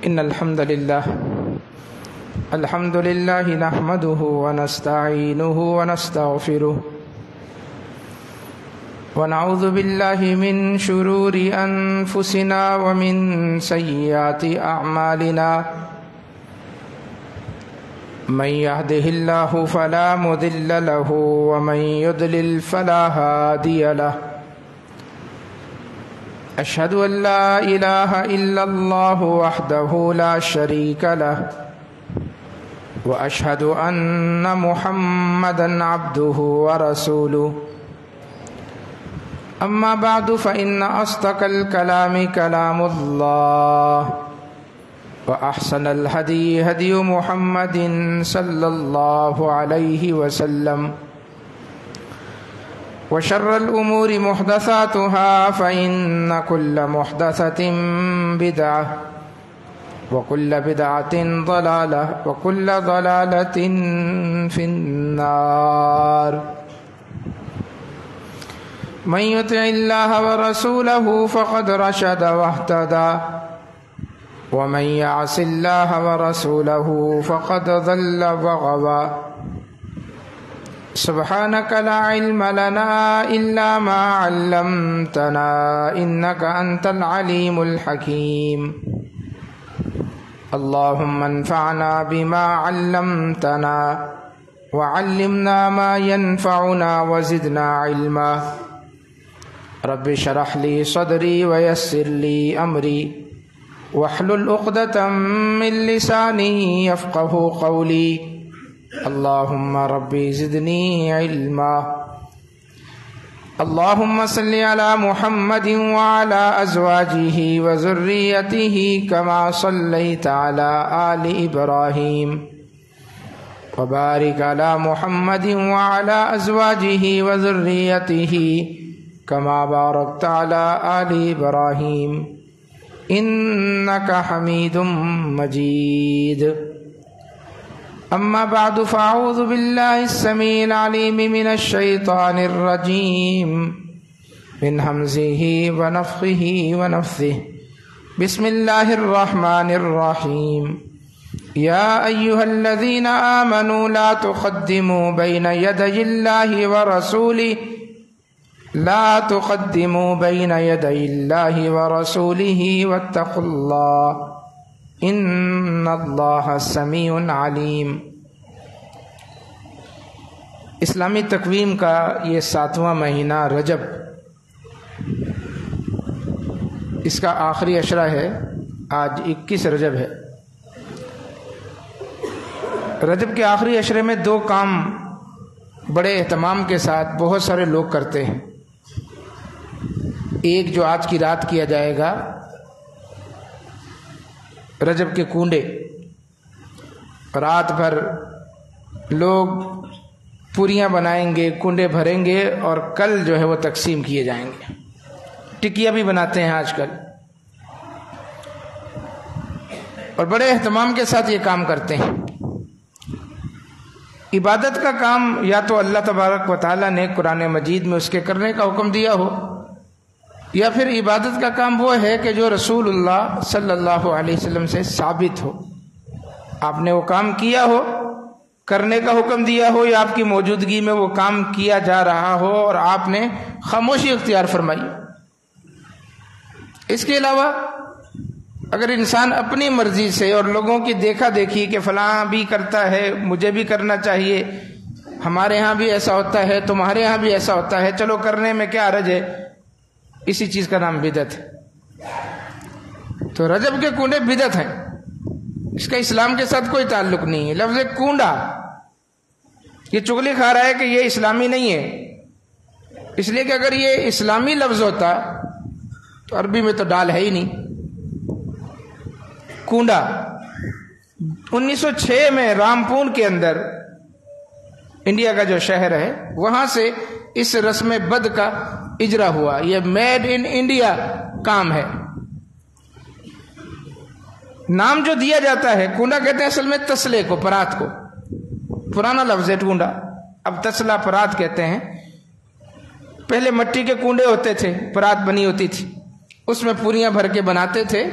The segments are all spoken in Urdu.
إن الحمد لله نحمده ونستعينه ونستغفره ونعوذ بالله من شرور أنفسنا ومن سيئات أعمالنا من يهده الله فلا مضل له ومن يضلل فلا هادي له أشهد أن لا إله إلا الله وحده لا شريك له وأشهد أن محمدا عبده ورسوله أما بعد فإن أصدق الكلام كلام الله وأحسن الهدي هدي محمد صلى الله عليه وسلم وشر الأمور محدثاتها فإن كل محدثة بدعة وكل بدعة ضلالة وكل ضلالة في النار من يطع الله ورسوله فقد رشد واهتدى ومن يعص الله ورسوله فقد ضل وغوى سبحانك لا علم لنا إلا ما علمتنا إنك أنت العليم الحكيم اللهم انفعنا بما علمتنا وعلمنا ما ينفعنا وزدنا علما رب اشرح لي صدري ويسر لي أمري واحلل عقدة من لساني يفقه قولي اللهم ربي زدني علما اللهم صل على محمد وعلى أزواجه وذريته كما صليت على آل إبراهيم وبارك على محمد وعلى أزواجه وذريته كما باركت على آل إبراهيم إنك حميد مجيد أما بعد فأعوذ بالله السميع العليم من الشيطان الرجيم من همزه ونفخه ونفثه بسم الله الرحمن الرحيم يا أيها الذين آمنوا لا تقدموا بين يدي الله ورسوله لا تقدموا بين يدي الله ورسوله واتقوا الله ان اللہ سمیع علیم۔ اسلامی تقویم کا یہ 7واں مہینہ رجب، اس کا آخری عشرہ ہے، آج 21 رجب ہے۔ رجب کے آخری عشرے میں 2 کام بڑے اہتمام کے ساتھ بہت سارے لوگ کرتے ہیں۔ ایک جو آج کی رات کیا جائے گا، رجب کے کنڈے، رات بھر لوگ پوریاں بنائیں گے، کنڈے بھریں گے اور کل جو ہے وہ تقسیم کیے جائیں گے۔ ٹکیا بھی بناتے ہیں آج کل، اور بڑے اہتمام کے ساتھ یہ کام کرتے ہیں۔ عبادت کا کام یا تو اللہ تبارک و تعالیٰ نے قرآن مجید میں اس کے کرنے کا حکم دیا ہو، یا پھر عبادت کا کام وہ ہے کہ جو رسول اللہ صلی اللہ علیہ وسلم سے ثابت ہو، آپ نے وہ کام کیا ہو، کرنے کا حکم دیا ہو، یا آپ کی موجودگی میں وہ کام کیا جا رہا ہو اور آپ نے خاموشی اختیار فرمائی۔ اس کے علاوہ اگر انسان اپنی مرضی سے اور لوگوں کی دیکھا دیکھی کہ فلاں بھی کرتا ہے مجھے بھی کرنا چاہیے، ہمارے ہاں بھی ایسا ہوتا ہے، تمہارے ہاں بھی ایسا ہوتا ہے، چلو کرنے میں کیا حرج ہے، اسی چیز کا نام بدعت ہے۔ تو رجب کے کنڈے بدعت ہیں، اس کا اسلام کے ساتھ کوئی تعلق نہیں ہے۔ لفظ کنڈا یہ چغلی کھا رہا ہے کہ یہ اسلامی نہیں ہے، اس لیے کہ اگر یہ اسلامی لفظ ہوتا تو عربی میں تو ڈال ہے ہی نہیں۔ کنڈا 1906 میں رامپور کے اندر، انڈیا کا جو شہر ہے، وہاں سے اس رسم بد کا اجرا ہوا۔ یہ میڈ ان انڈیا کام ہے۔ نام جو دیا جاتا ہے، کنڈا کہتے ہیں اصل میں تسلے کو، پرات کو، پرانا لفظ ہے کنڈا، اب تسلا پرات کہتے ہیں۔ پہلے مٹی کے کنڈے ہوتے تھے، پرات بنی ہوتی تھی، اس میں پوریاں بھر کے بناتے تھے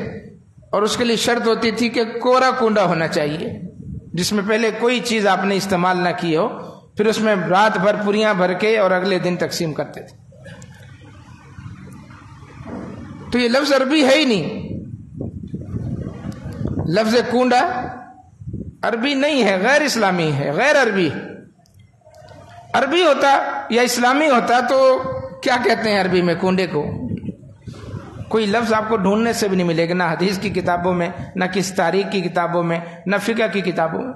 اور اس کے لیے شرط ہوتی تھی کہ کوڑا کنڈا ہونا چاہیے جس میں پہلے کوئی چیز آپ نے استعمال نہ کی ہو، پھر اس میں رات بھر پوریاں بھر کے اور اگلے دن تقسیم کرتے تھے. تو یہ لفظ عربی ہے ہی نہیں، لفظ کنڈا عربی نہیں ہے، غیر اسلامی ہے، غیر عربی. عربی ہوتا یا اسلامی ہوتا تو کیا کہتے ہیں عربی میں کنڈے کو؟ کوئی لفظ آپ کو ڈھونڈنے سے بھی نہیں ملے گا، نہ حدیث کی کتابوں میں، نہ کس تاریخ کی کتابوں میں، نہ فقہ کی کتابوں میں.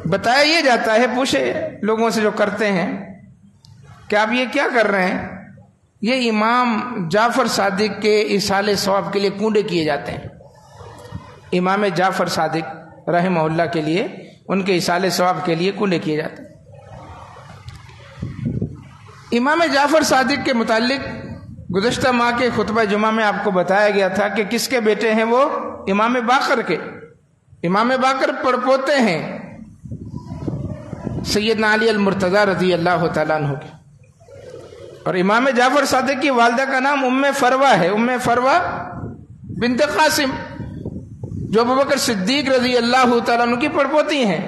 بتایا یہ جاتا ہے، پوچھے لوگوں سے جو کرتے ہیں کہ آپ یہ کیا کر رہے ہیں؟ یہ امام جعفر صادق کے ایصال ثواب کے لیے کنڈے کیے جاتے ہیں. امام جعفر صادق رحمہ اللہ کے لیے، ان کے ایصال ثواب کے لیے کنڈے کیے جاتے ہیں. امام جعفر صادق کے متعلق گزشتہ ماہ کے خطبہ جمعہ میں آپ کو بتایا گیا تھا کہ کس کے بیٹے ہیں وہ؟ امام باقر کے. امام باقر پڑپوتے ہیں سیدنا علی المرتضی رضی اللہ تعالیٰ عنہ کے. اور امام جعفر صادق کی والدہ کا نام ام فروہ ہے، ام فروہ بنت قاسم، جو ابوبکر صدیق رضی اللہ تعالیٰ عنہ کی پڑپوتی ہیں.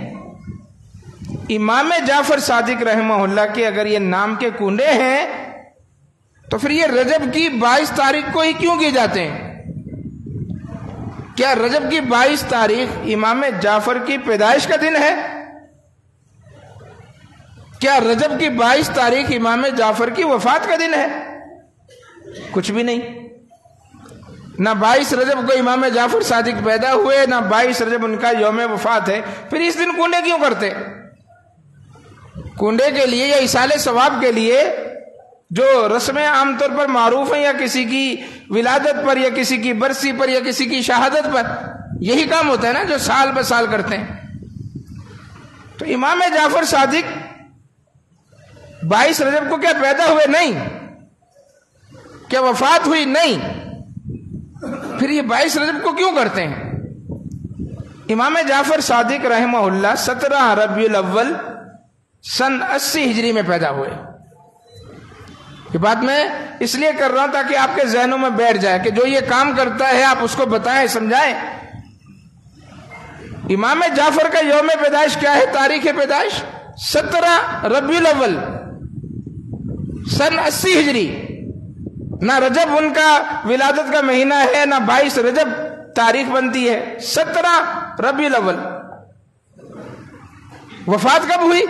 امام جعفر صادق رحمہ اللہ کے اگر یہ نام کے کنڈے ہیں تو پھر یہ رجب کی 22 تاریخ کو ہی کیوں کیے جاتے ہیں؟ کیا رجب کی 22 تاریخ امام جعفر کی پیدائش کا دن ہے؟ کیا رجب کی 22 تاریخ امام جعفر کی وفات کا دن ہے؟ کچھ بھی نہیں. نہ 22 رجب کو امام جعفر صادق پیدا ہوئے، نہ 22 رجب ان کا یوم وفات ہے. پھر اس دن کنڈے کیوں کرتے؟ کنڈے کے لیے یا ایصال ثواب کے لیے جو رسمیں عام طور پر معروف ہیں، یا کسی کی ولادت پر، یا کسی کی برسی پر، یا کسی کی شہادت پر، یہی کام ہوتا ہے نا جو سال بہ سال کرتے ہیں. تو امام جعفر صادق 22 رجب کو کیا پیدا ہوئے؟ نہیں. کیا وفات ہوئی؟ نہیں. پھر یہ 22 رجب کو کیوں کرتے ہیں؟ امام جعفر صادق رحمہ اللہ 17 ربیع الاول سن 80 ہجری میں پیدا ہوئے. یہ بات میں اس لیے کر رہا ہوں تاکہ آپ کے ذہنوں میں بیٹھ جائے کہ جو یہ کام کرتا ہے آپ اس کو بتائیں، سمجھائیں. امام جعفر کا یوم پیدائش کیا ہے؟ تاریخ پیدائش 17 ربیع الاول سن 80 ہجری. نہ رجب ان کا ولادت کا مہینہ ہے، نہ 22 رجب تاریخ بنتی ہے، 17 ربیع الاول. وفات کب ہوئی؟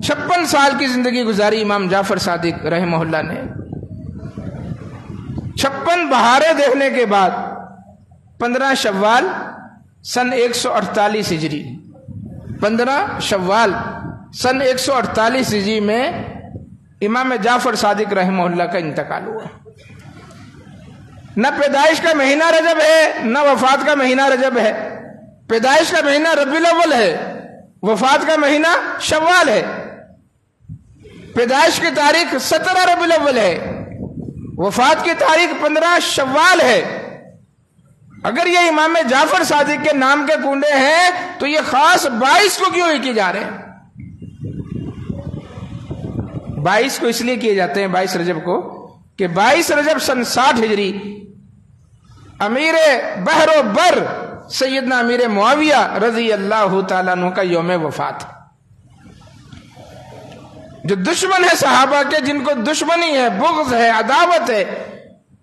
56 سال کی زندگی گزاری امام جعفر صادق رحمہ اللہ نے. 56 بہاریں دیکھنے کے بعد 15 شوال سن 148 ہجری، 15 شوال سن 148 ہجری میں امام جعفر صادق رحمہ اللہ کا انتقال ہوا. نہ پیدائش کا مہینہ رجب ہے، نہ وفات کا مہینہ رجب ہے. پیدائش کا مہینہ ربیع الاول ہے، وفات کا مہینہ شوال ہے. پیدائش کی تاریخ 17 ربیع الاول ہے، وفات کی تاریخ 15 شوال ہے. اگر یہ امام جعفر صادق کے نام کے کنڈے ہیں تو یہ خاص 22 کو کیوں کیے جا رہے ہیں؟ 22 کو اس لیے کیے جاتے ہیں 22 رجب کو کہ 22 رجب سن 60 ہجری امیر بحر و بر سیدنا امیر معاویہ رضی اللہ تعالیٰ عنہ کا یوم وفات. جو دشمن ہے صحابہ کے، جن کو دشمنی ہے، بغض ہے، عداوت ہے،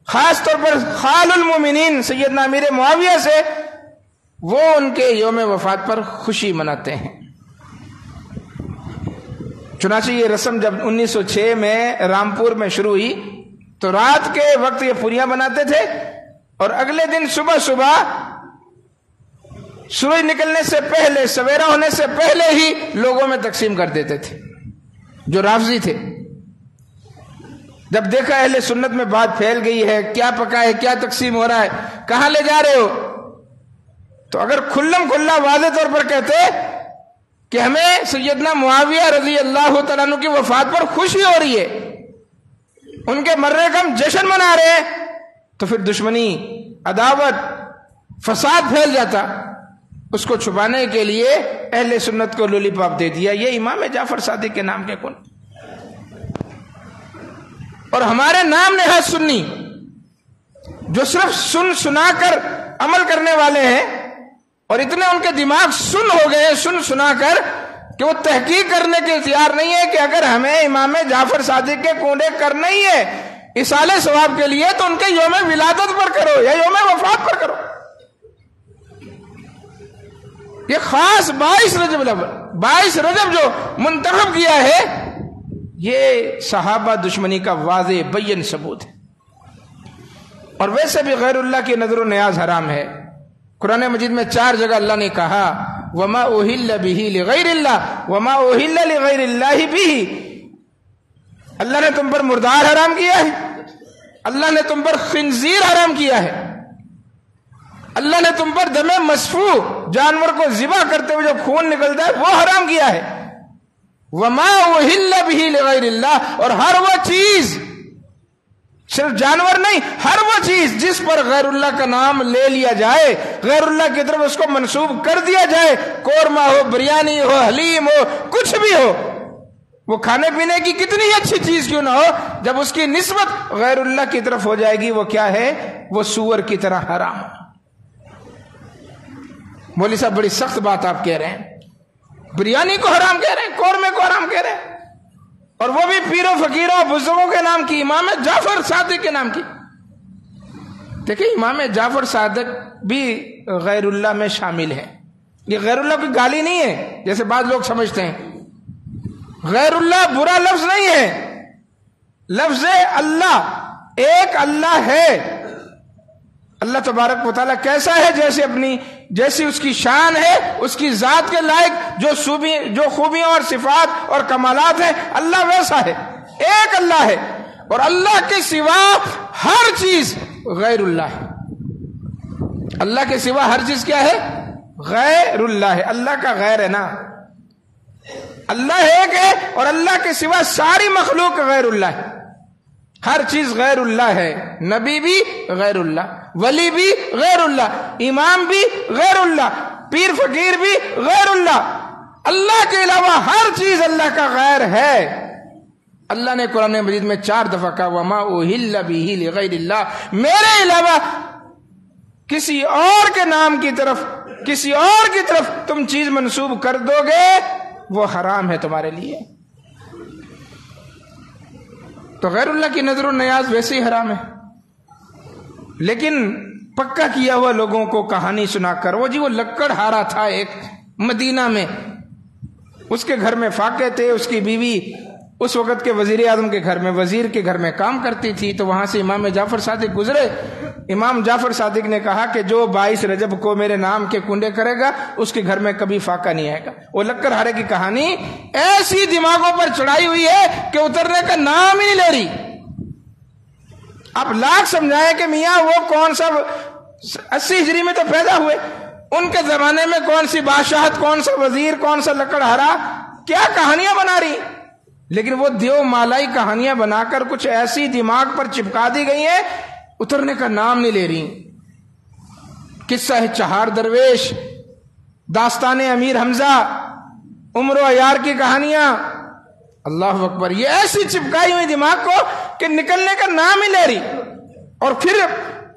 خاص طور پر خال المومنین سیدنا امیر معاویہ سے، وہ ان کے یوم وفات پر خوشی مناتے ہیں. چنانچہ یہ رسم جب 1906 میں رامپور میں شروع ہوئی تو رات کے وقت یہ پوریاں بناتے تھے اور اگلے دن صبح سورج نکلنے سے پہلے، سویرا ہونے سے پہلے ہی لوگوں میں تقسیم کر دیتے تھے جو رافضی تھے. جب دیکھا اہل سنت میں بات پھیل گئی ہے، کیا پکا ہے، کیا تقسیم ہو رہا ہے، کہاں لے جا رہے ہو، تو اگر کھلم کھلا واضح طور پر کہتے کہ ہمیں سیدنا معاویہ رضی اللہ تعالیٰ عنہ کی وفات پر خوشی ہو رہی ہے، ان کے مرنے کا ہم جشن منا رہے ہیں، تو پھر دشمنی، عداوت، فساد پھیل جاتا. اس کو چھپانے کے لیے اہل سنت کو لولی پاپ دے دیا. یہ امام جعفر صادق کے نام کے کن. اور ہمارے نام نہاد سنی جو صرف سنا کر عمل کرنے والے ہیں، اور اتنے ان کے دماغ سن ہو گئے سنا کر کہ وہ تحقیق کرنے کے اختیار نہیں ہے کہ اگر ہمیں امام جعفر صادق کے کنڈے کرنا ہی ہے اصالہ ثواب کے لیے تو ان کے یوم ولادت پر کرو یا یوم وفات پر کرو۔ یہ خاص 22 رجب جو منتخب کیا ہے، یہ صحابہ دشمنی کا واضح بین ثبوت ہے۔ اور ویسے بھی غیر اللہ کی نظر و نیاز حرام ہے۔ قرآن مجید میں 4 جگہ اللہ نے کہا وما اہل بہ لغیر اللہ وما اہل لغیر اللہ بہ۔ اللہ نے تم پر مردار حرام کیا ہے، اللہ نے تم پر خنزیر حرام کیا ہے، اللہ نے تم پر دم مسفوح جانور کو ذبح کرتے ہوئے جو خون نکلتا ہے وہ حرام کیا ہے۔ وما اہل بہ لغیر اللہ، اور ہر وہ چیز، صرف جانور نہیں، ہر وہ چیز جس پر غیر اللہ کا نام لے لیا جائے، غیر اللہ کی طرف اس کو منسوب کر دیا جائے، قورمہ ہو، بریانی ہو، حلیم ہو، کچھ بھی ہو، وہ کھانے پینے کی کتنی اچھی چیز کیوں نہ ہو، جب اس کی نسبت غیر اللہ کی طرف ہو جائے گی وہ کیا ہے؟ وہ سور کی طرح حرام۔ مولوی صاحب بڑی سخت بات آپ کہہ رہے ہیں، بریانی کو حرام کہہ رہے ہیں، قورمے کو حرام کہہ رہے ہیں، اور وہ بھی پیروں فقیروں بزرگوں کے نام کی، امام جعفر صادق کے نام کی۔ دیکھیں امام جعفر صادق بھی غیر اللہ میں شامل ہے، یہ غیر اللہ کی گالی نہیں ہے جیسے بعض لوگ سمجھتے ہیں۔ غیر اللہ برا لفظ نہیں ہے، لفظ اللہ، ایک اللہ ہے۔ اللہ تبارک و تعالیٰ کیسا ہے؟ جیسی اس کی شان ہے، اس کی ذات کے لائق جو خوبیاں اور صفات اور کمالات ہیں، اللہ ویسا ہے، ایک اللہ ہے، اور اللہ کے سوا ہر چیز غیر اللہ ہے۔ اللہ کے سوا ہر چیز کیا ہے؟ غیر اللہ ہے۔ اللہ کا غیر ہے نا، اللہ ایک ہے اور اللہ کے سوا ساری مخلوق غیر اللہ ہے، ہر چیز غیر اللہ ہے، نبی بھی غیر اللہ، ولی بھی غیر اللہ، امام بھی غیر اللہ، پیر فقیر بھی غیر اللہ، اللہ کے علاوہ ہر چیز اللہ کا غیر ہے۔ اللہ نے قرآن مجید میں 4 دفعہ کہا وما اہل بہ لغیر اللہ، میرے علاوہ کسی اور کے نام کی طرف، کسی اور کی طرف تم چیز منسوب کر دو گے وہ حرام ہے تمہارے لیے۔ تو غیر اللہ کی نظر و نیاز ویسے ہی حرام ہے، لیکن پکا کیا ہوا لوگوں کو کہانی سنا کر، وہ لکڑ ہارا تھا ایک مدینہ میں، اس کے گھر میں فاقے تھے، اس کی بیوی اس وقت کے وزیر اعظم کے گھر میں، وزیر کے گھر میں کام کرتی تھی، تو وہاں سے امام جعفر صادق گزرے۔ امام جعفر صادق نے کہا کہ جو 22 رجب کو میرے نام کے کنڈے کرے گا اس کے گھر میں کبھی فاقہ نہیں آئے گا۔ وہ لکڑ ہارے کی کہانی ایسی دماغوں پر چڑھائی ہوئی ہے کہ اترنے کا نام ہی نہیں لے رہی۔ آپ لاکھ سمجھائیں کہ میاں وہ کون سا 80 ہجری میں تو پیدا ہوئے، ان کے زمانے میں کون سی بادشاہت، کون سا وزیر، کون سا لکڑ ہارا، کیا کہانیاں بنا رہی، لیکن وہ دیو مالائی کہانیاں بنا کر کچھ ایسی دماغ پر چپکا دی گئی ہیں اترنے کا نام نہیں لے رہی۔ قصہ ہے چہار درویش، داستان امیر حمزہ، عمر و عیار کی کہانیاں، اللہ اکبر، یہ ایسی چپکائی ہوئی دماغ کو کہ نکلنے کا نام ہی لے رہی، اور پھر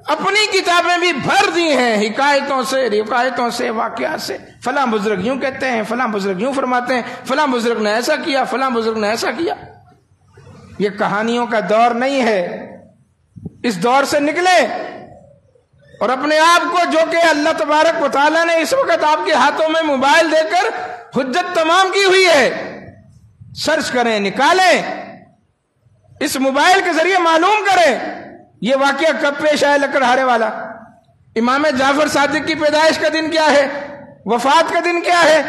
اپنی کتابیں بھی بھر دی ہیں حکایتوں سے، روایتوں سے، واقعات سے، فلاں بزرگ یوں کہتے ہیں، فلاں بزرگ یوں فرماتے ہیں، فلاں بزرگ نے ایسا کیا، فلاں بزرگ نے ایسا کیا۔ یہ کہانیوں کا دور نہیں ہے، اس دور سے نکلے اور اپنے آپ کو، جو کہ اللہ تبارک و تعالیٰ نے اس وقت آپ کے ہاتھوں میں موبائل دے کر حجت تمام کی ہوئی ہے، سرچ کریں، نکالیں، اس موبائل کے ذریعے معلوم کریں یہ واقعہ کب پیش آیا لکڑ ہارے والا، امام جعفر صادق کی پیدائش کا دن کیا ہے، وفات کا دن کیا ہے،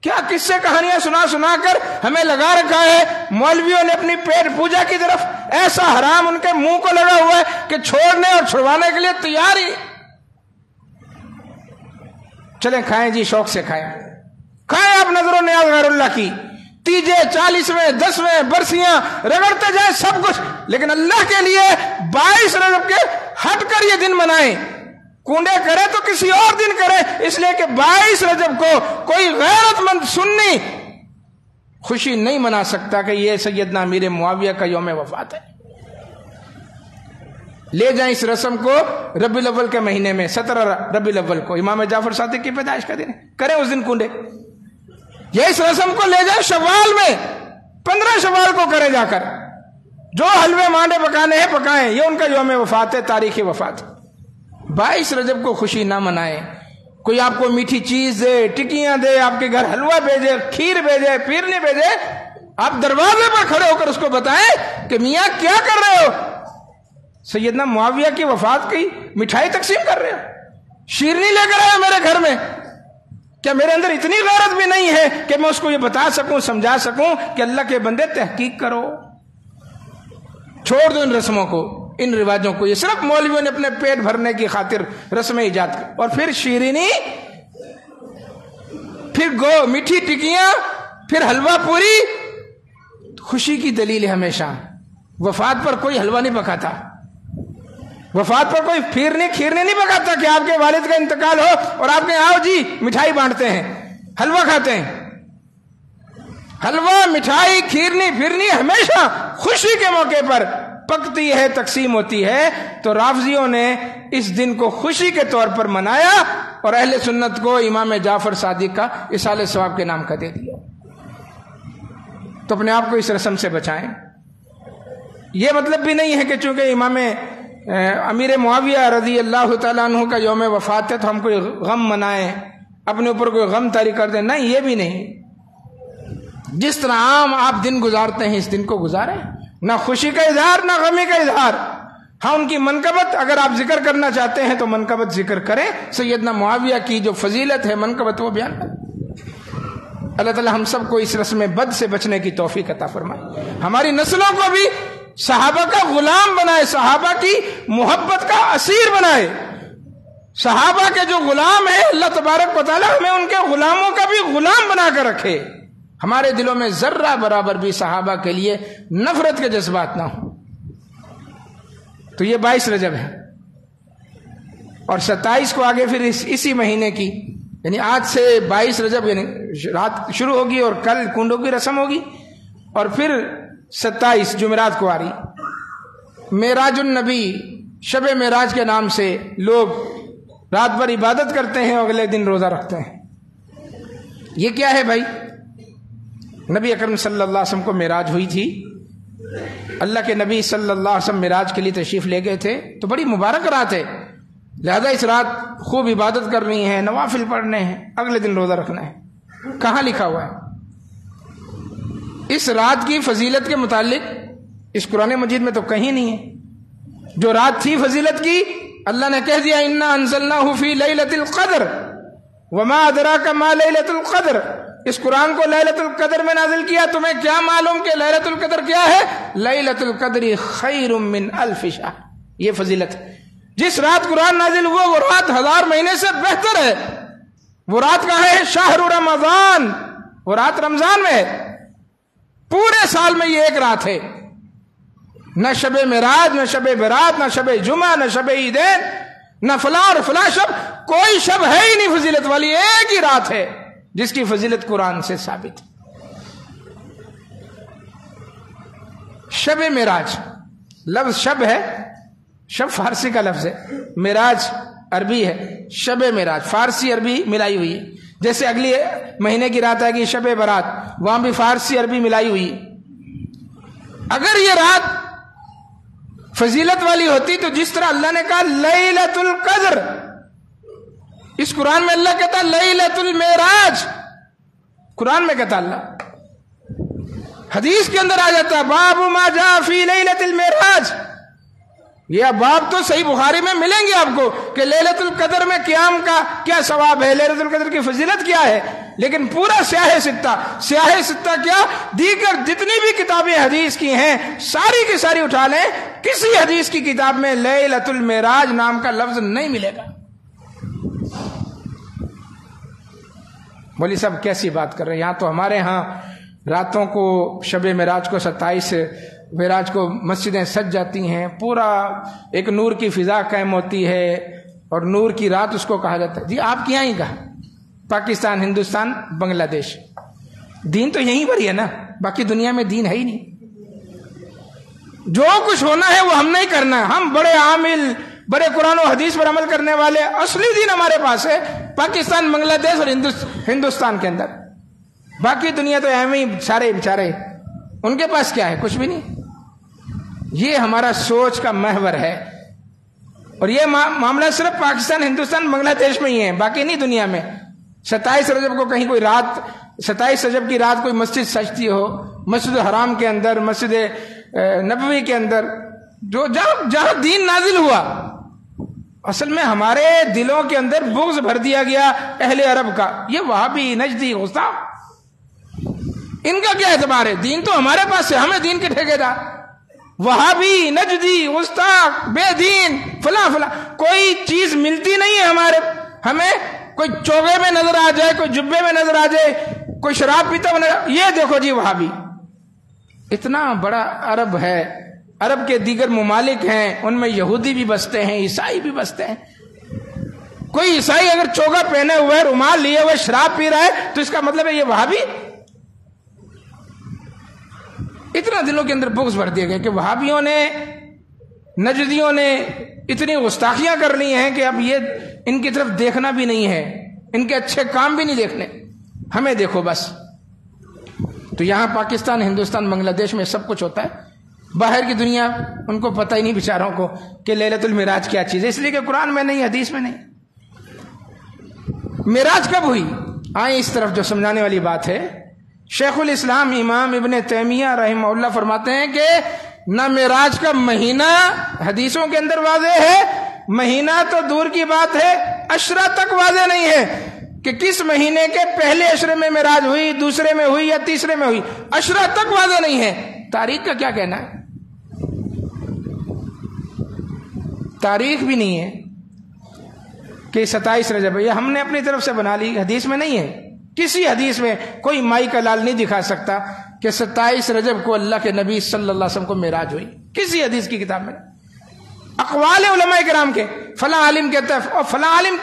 کیا قصے کہانیاں سنا کر ہمیں لگا رکھا ہے۔ مولویوں نے اپنی پیٹ پوجا کی طرف ایسا حرام ان کے منہ کو لگا ہوا ہے کہ چھوڑنے اور چھڑوانے کے لیے تیار ہی۔ چلیں کھائیں جی، شوق سے کھائیں آپ نظر و نیاز غیر اللہ کی، تیجے 40ویں 10ویں برسیاں رگڑتے جائیں سب کچھ، لیکن اللہ کے لیے 22 رجب کے ہٹ کر یہ دن منائیں۔ کنڈے کرے تو کسی اور دن کرے، اس لیے کہ 22 رجب کو کوئی غیرت مند سنی خوشی نہیں منا سکتا کہ یہ سیدنا امیر معاویہ کا یوم وفات ہے۔ لے جائیں اس رسم کو ربیع الاول کے مہینے میں 17 ربیع الاول کو امام جعفر صادق کی پیدائش کا دن کریں اس دن کنڈے. یہ اس رسم کو لے جائیں شوال میں 15 شوال کو کریں جا کر. جو حلوے مانڈے پکانے ہیں پکائیں. یہ ان کا یوم وفات ہے, تاریخ وفات. 22 رجب کو خوشی نہ منائیں. کوئی آپ کو میٹھی چیز دے, ٹکیاں دے, آپ کے گھر حلوہ بھیجے, کھیر بھیجے, پیرنی بھیجے, آپ دروازے پر کھڑے ہو کر اس کو بتائیں کہ میاں کیا کر رہے ہو؟ سیدنا معاویہ کی وفات کی مٹھائی تقسیم کر رہے ہو, شیرنی لے کر آئے میرے گھر میں. کیا میرے اندر اتنی غیرت بھی نہیں ہے کہ میں اس کو یہ بتا سکوں, سمجھا سکوں کہ اللہ کے بندے تحقیق کرو, چھوڑ دو ان رسموں کو, ان رواجوں کو. یہ صرف مولویوں نے اپنے پیٹ بھرنے کی خاطر رسمیں ایجاد کی. اور پھر شیرینی, پھر میٹھی ٹکیاں, پھر حلوہ پوری. خوشی کی دلیل ہے ہمیشہ. وفات پر کوئی حلوہ نہیں پکاتا, وفات پر کوئی کھیرنے نہیں پکاتا کہ آپ کے والد کا انتقال ہو اور آپ کے آؤ جی مٹھائی بانٹتے ہیں, حلوہ کھاتے ہیں. حلوہ, مٹھائی, کھیرنی پھرنی ہمیشہ خوشی کے موقع پر پکتی ہے, تقسیم ہوتی ہے. تو رافضیوں نے اس دن کو خوشی کے طور پر منایا اور اہل سنت کو امام جعفر صادق کا اصالہ ثواب کے نام کا دے دیا. تو اپنے آپ کو اس رسم سے بچائیں. یہ مطلب بھی نہیں ہے کہ چونکہ امام امیر معاویہ رضی اللہ تعالیٰ عنہ کا یوم وفات ہے تو ہم کوئی غم منائیں, اپنے اوپر کوئی غم طاری کر دیں. نہیں, یہ بھی نہیں. جس طرح عام آپ دن گزارتے ہیں اس دن کو گزاریں, نہ خوشی کا اظہار نہ غمی کا اظہار. ہاں, ان کی منقبت اگر آپ ذکر کرنا چاہتے ہیں تو منقبت ذکر کریں. سیدنا معاویہ کی جو فضیلت ہے منقبت وہ بیان کریں. اللہ تعالی ہم سب کو اس رسم بد سے بچنے کی توفیق عطا فرمائے. ہماری نسلوں کو بھی صحابہ کا غلام بنائے, صحابہ کی محبت کا اسیر بنائے. صحابہ کے جو غلام ہیں اللہ تبارک و تعالی ہمیں ان کے غلاموں کا بھی غلام بنا کر رکھے. ہمارے دلوں میں ذرہ برابر بھی صحابہ کے لیے نفرت کے جذبات نہ ہوں. تو یہ 22 رجب ہے اور 27 کو آگے پھر اسی مہینے کی یعنی آج سے 22 رجب یعنی رات شروع ہوگی اور کل کنڈوں کی رسم ہوگی اور پھر 27 جمعرات کو آ رہی معراج النبی, شب معراج کے نام سے لوگ رات بھر عبادت کرتے ہیں اور اگلے دن روزہ رکھتے ہیں. یہ کیا ہے بھائی؟ نبی اکرم صلی اللہ علیہ وسلم کو معراج ہوئی تھی. اللہ کے نبی صلی اللہ علیہ وسلم معراج کے لیے تشریف لے گئے تھے تو بڑی مبارک رات ہے, لہذا اس رات خوب عبادت کرنی ہے, نوافل پڑھنے ہیں, اگلے دن روزہ رکھنا ہے. کہاں لکھا ہوا ہے؟ اس رات کی فضیلت کے متعلق اس قرآن مجید میں تو کہیں نہیں ہے. جو رات تھی فضیلت کی اللہ نے کہہ دیا انا انزلناہ فی لیلۃ القدر وما ادراک ما لیلۃ القدر. اس قرآن کو لیلۃ القدر میں نازل کیا, تمہیں کیا معلوم کہ لیلۃ القدر کیا ہے؟ لیلۃ القدر خیر من الف شہر. یہ فضیلت ہے. جس رات قرآن نازل ہوا وہ رات 1000 مہینے سے بہتر ہے. وہ رات کہاں ہے؟ شہر رمضان. وہ رات رمضان میں ہے. پورے سال میں یہ ایک رات ہے. نہ شب معراج, نہ شب برات, نہ شب جمعہ, نہ شب عیدین, نہ فلاں اور فلاں شب, کوئی شب ہے ہی نہیں فضیلت والی. ایک ہی رات ہے جس کی فضیلت قرآن سے ثابت. شب معراج لفظ شب ہے, شب فارسی کا لفظ ہے, معراج عربی ہے. شب معراج فارسی عربی ملائی ہوئی ہے. جیسے اگلی مہینے کی رات آئے گی شب برات, وہاں بھی فارسی عربی ملائی ہوئی. اگر یہ رات فضیلت والی ہوتی تو جس طرح اللہ نے کہا لیلۃ القدر, اس قرآن میں اللہ کہتا لیلۃ المعراج. قرآن میں کہتا اللہ, حدیث کے اندر آ جاتا باب ما جاء فی لیلۃ المعراج. یہ باب تو صحیح بخاری میں ملیں گے آپ کو کہ لیلۃ القدر میں قیام کا کیا ثواب ہے, لیلۃ القدر کی فضیلت کیا ہے. لیکن پورا سیاہ ستہ کیا, دیگر جتنی بھی کتابیں حدیث کی ہیں ساری کی ساری اٹھا لیں, کسی حدیث کی کتاب میں لیلۃ المعراج نام کا لفظ نہیں ملے گا. مولوی صاحب کیسی بات کر رہے ہیں. یہاں تو ہمارے ہاں راتوں کو شب معراج کو 27 معراج کو مسجدیں سج جاتی ہیں, پورا ایک نور کی فضا قائم ہوتی ہے اور نور کی رات اس کو کہا جاتا ہے. جی آپ کے یہاں ہی کہا, پاکستان, ہندوستان, بنگلہ دیش, دین تو یہیں پر ہی ہے نا, باقی دنیا میں دین ہے ہی نہیں. جو کچھ ہونا ہے وہ ہم نہیں کرنا ہے. ہم بڑے عامل، بڑے قرآن و حدیث پر عمل کرنے والے، اصلی دین ہمارے پاس ہے پاکستان، بنگلہ دیش اور ہندوستان کے اندر. باقی دنیا تو اہم ہی سارے بیچارے، ان کے پاس کیا ہے؟ کچھ بھی نہیں. یہ ہمارا سوچ کا محور ہے، اور یہ معاملہ صرف پاکستان، ہندوستان، بنگلہ دیش میں ہی ہے، باقی نہیں دنیا میں. 27 رجب کو کہیں کوئی رات، 27 رجب کی رات کوئی مسجد سجتی ہو، مسجد حرام کے اندر، مسجد نبوی کے اندر، جو جہاں دین نازل ہوا. اصل میں ہمارے دلوں کے اندر بغض بھر دیا گیا اہل عرب کا. یہ وہابی، نجدی، گستاخ، ان کا کیا اعتبار ہے؟ دین تو ہمارے پاس ہے، ہمیں دین کے ٹھیکیدار. وہابی، نجدی، گستاخ، بے دین، فلاں فلاں، کوئی چیز ملتی نہیں ہے ہمیں. کوئی چوگے میں نظر آ جائے، کوئی جبے میں نظر آ جائے، کوئی شراب پیتا ہوا نظر، یہ دیکھو جی وہابی. اتنا بڑا عرب ہے، عرب کے دیگر ممالک ہیں، ان میں یہودی بھی بستے ہیں، عیسائی بھی بستے ہیں. کوئی عیسائی اگر چوگا پہنے ہوئے، رومال لیے ہوئے شراب پی رہا ہے تو اس کا مطلب ہے یہ وہابی. اتنا دلوں کے اندر بغض بھر دیا گیا کہ وہابیوں نے، نجدیوں نے اتنی گستاخیاں کر لی ہیں کہ اب یہ ان کی طرف دیکھنا بھی نہیں ہے، ان کے اچھے کام بھی نہیں دیکھنے، ہمیں دیکھو بس. تو یہاں پاکستان، ہندوستان، بنگلہ دیش میں سب کچھ ہوتا ہے. باہر کی دنیا ان کو پتہ ہی نہیں بیچاروں کو کہ لیلۃ المعراج کیا چیز ہے، اس لیے کہ قرآن میں نہیں، حدیث میں نہیں. معراج کب ہوئی؟ آئیں اس طرف جو سمجھانے والی بات ہے. شیخ الاسلام امام ابن تیمیہ رحمہ اللہ فرماتے ہیں کہ نہ معراج کا مہینہ حدیثوں کے اندر واضح ہے، مہینہ تو دور کی بات ہے، عشرہ تک واضح نہیں ہے کہ کس مہینے کے پہلے عشرے میں معراج ہوئی، دوسرے میں ہوئی یا تیسرے میں ہوئی، عشرہ تک واضح نہیں ہے. تاریخ کا کیا کہنا ہے؟ تاریخ بھی نہیں ہے کہ 27 رجب، یہ ہم نے اپنی طرف سے بنا لی، حدیث میں نہیں ہے. کسی حدیث میں کوئی مائی کا لال نہیں دکھا سکتا کہ 27 رجب کو اللہ کے نبی صلی اللہ علیہ وسلم کو معراج ہوئی، کسی حدیث کی کتاب میں. اقوال علماء کرام کے، فلاں عالم کہتا ہے اور فلاں عالم،